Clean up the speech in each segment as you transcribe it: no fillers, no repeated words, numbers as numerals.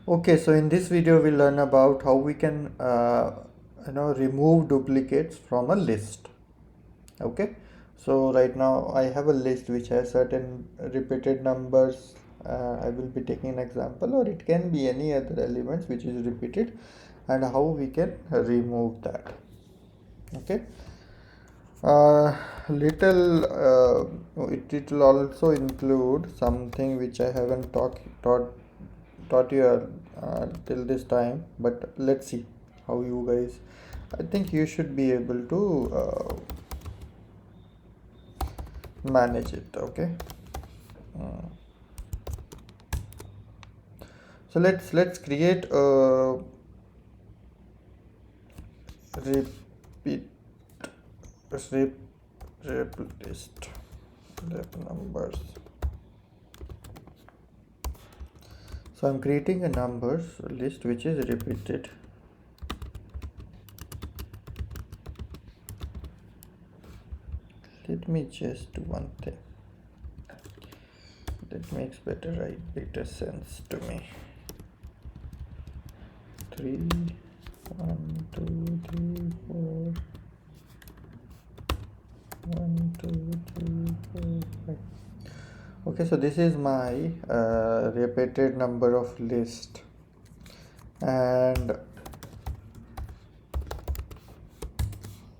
Okay, so in this video we'll learn about how we can remove duplicates from a list. Okay, so right now I have a list which has certain repeated numbers. I will be taking an example, or it can be any other elements which is repeated, and how we can remove that. Okay, it will also include something which I haven't taught you till this time, but let's see how you guys. I think you should be able to manage it. Okay. Uh, so let's create a repeat rep, rep list rep numbers. So I'm creating a numbers list which is repeated. Let me just do one thing that makes better sense to me. 3 1 2 3 4 1 2 3 4 5. Okay, so this is my repeated number of list, and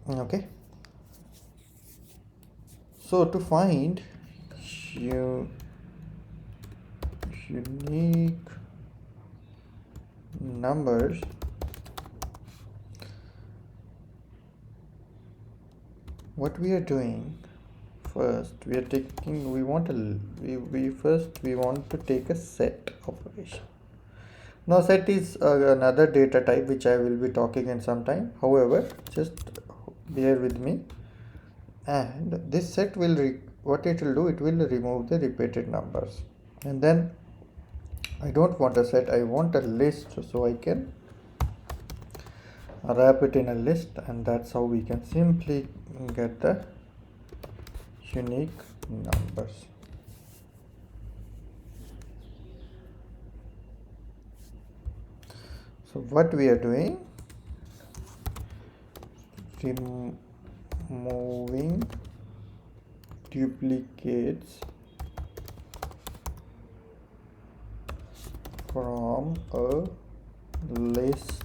okay, so to find unique numbers, what we are doing first, we are taking we want we want to take a set operation. Now set is another data type which I will be talking in some time. However, just bear with me, and this set will what it will do, it will remove the repeated numbers. And then I don't want a set, I want a list, so I can wrap it in a list, and that's how we can simply get the unique numbers. So what we are doing, removing duplicates from a list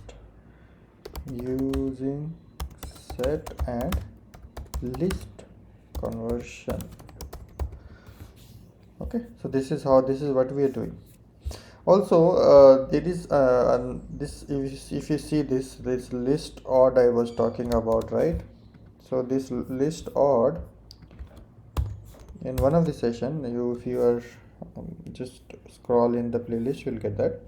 using set and list conversion. Okay, so this is what we are doing. Also, there is this, if you see this list odd I was talking about, right? So this list odd, in one of the session, if you are just scroll in the playlist, you'll get that.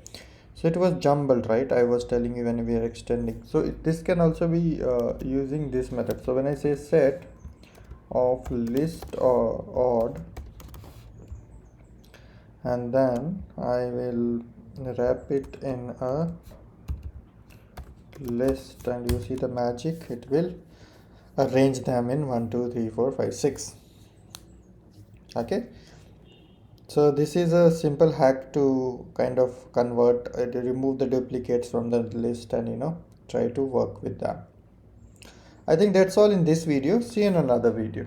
So it was jumbled, right? I was telling you when we are extending. So this can also be using this method. So when I say set of list or odd, and then I will wrap it in a list, and you see the magic, it will arrange them in 1 2 3 4 5 6. Okay, so this is a simple hack to kind of convert to remove the duplicates from the list, and try to work with them. I think that's all in this video. See you in another video.